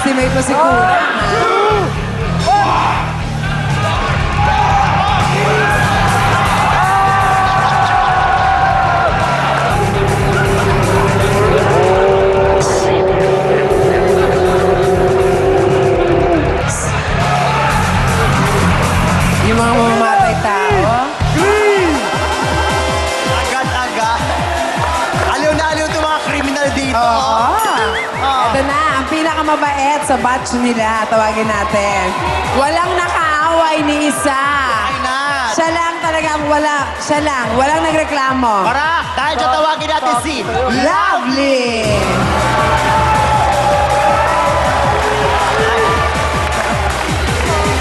underestimate mo si Kuya. Yung mga mamamatay tao. Agad-agad. Aliw na aliw itong mga kriminal dito. Oo. Oo. Ito na, ang pinakamabait sa batch nila. Tawagin natin. Walang nakaaway ni isa. Ay na. Siya lang talagang wala. Siya lang. Walang nagreklamo. Para, dahil dyan tawagin natin si Lovely!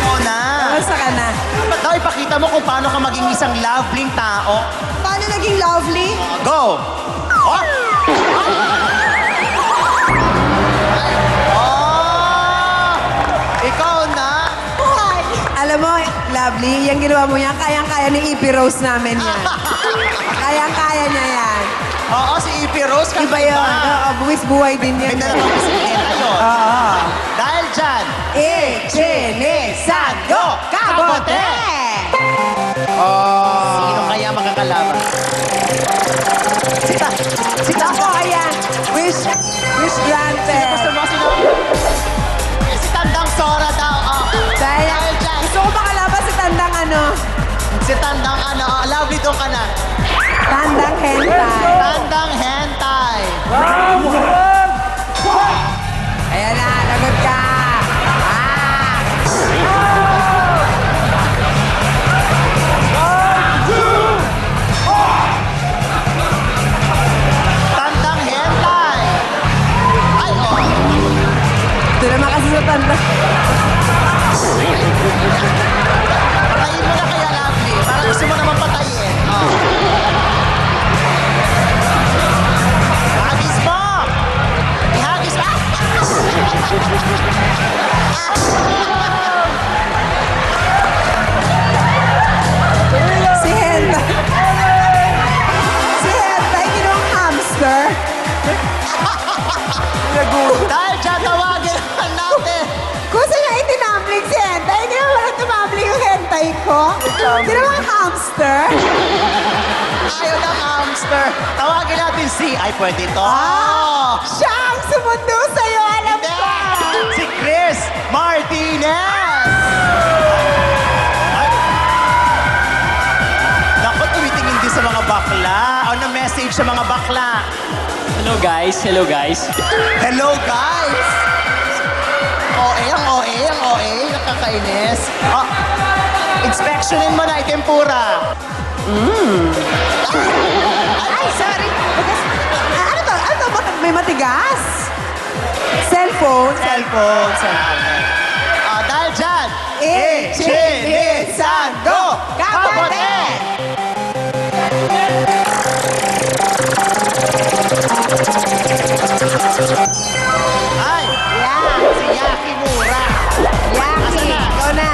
Mona. Kamusta ka na? Dapat daw ipakita mo kung paano ka maging isang lovely tao. Paano naging lovely? Go! Oh! Oh! Ikaw na? Alam mo, lovely, yung ginawa mo yan, kayang-kaya ni Ipi Rose namin yan. Kayang-kaya niya yan. Oo, si Ipi Rose Iba yun. Oo, buwis-buhay din May yan. dala kang bisikleta yun. Oo. Dahil dyan, Ichinisado Kabote! Sino kaya makakalaban? Sita! Sita! Ako, ayan. Wish granted. Gusto mo sino? Si Tandang Sora daw. Oh. Dahil dyan. gusto ko makalaban si Tandang ano. Si Tandang ano. Oh, lovely doon ka na. Tandang hentai. Tandang Hentai. Ayan na, lagot ka. Ah! Tandang Hentai. Ay, oh. Ito naman kasi sa Tandang. Patayin mo na kaya, lovely. Para gusto mo naman patayin. Oh. Hagis mo! Ihagis mo! Si Hentai. Si Hentai, ginawang hamster. Dahil dyan, tawagin natin. Kung saan niya itinambling si Hentai, hindi naman wala tumambling yung Hentai ko. Ginawang hamster. Ayaw ng hamster. Tawagin natin si... Ay, pwede to. Siya ang sumundo sa'yo, alam Hindi. ko. Si Chris Martinez. Ay. Naku, tumitingin din sa mga bakla. Ano message sa mga bakla? Hello guys, hello guys. Hello, guys! Ang OA, nakakainis. Oh, inspectionin mo na, tempura. Ay, sorry. Ano to? Ano to? Bakit may matigas? Cellphone? Cellphone. Dahil dyan, Ichinisado Kabote! Ay, Yeah. si Yaki Mura. Yaki, ikaw na.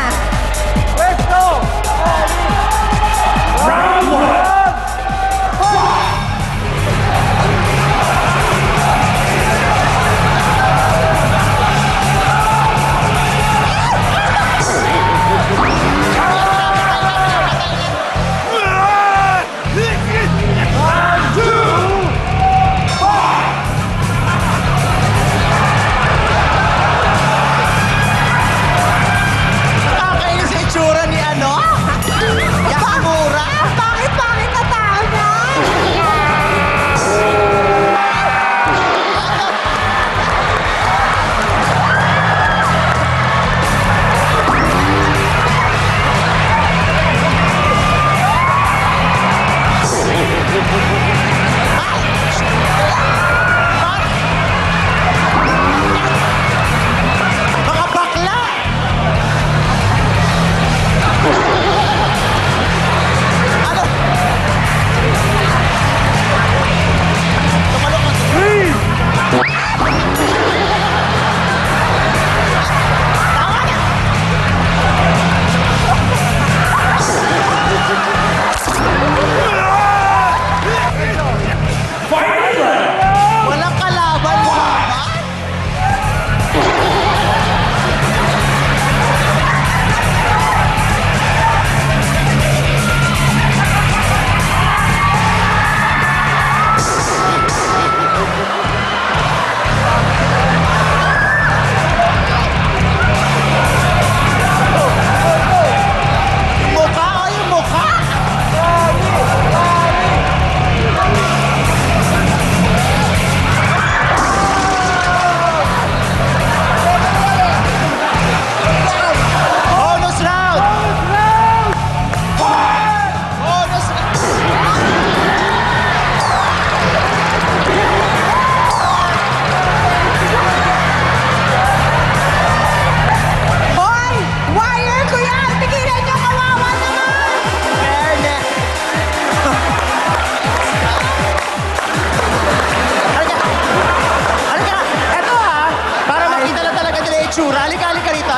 itsura. Halika rito.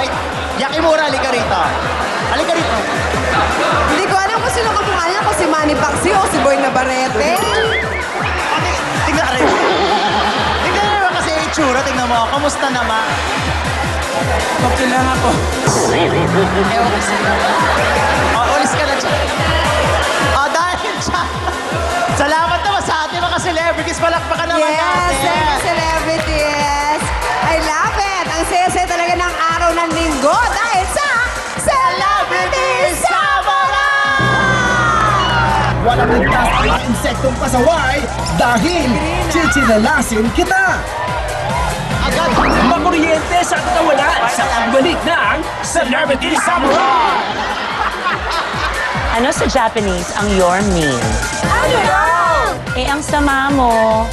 Yakimura, halika rito. Halika rito. Hindi ko alam kung sino kamukha niya, kung si Manny Pacquiao o si Boy Navarrete. Okay, tingnan rin. Tingnan naman kasi yung itsura. Tingnan mo, kamusta naman? Okay lang ako. Ewan ko sa'yo. Ulis ka na dyan. Dahil dyan. Salamat naman sa ating mga celebrities. Palakpakan naman Yes, natin. thank you, celebrities. I love it. Ang saya-saya talaga ng araw ng linggo dahil sa Celebrities Summer! Walang ligtas ang mga insektong pasaway dahil chichinelasin kita. Agad. Makuryente sa katawan sa pagbalik ng Celebrity Samurai! Ano sa Japanese ang your mean? Ano daw? Eh, ang sama mo.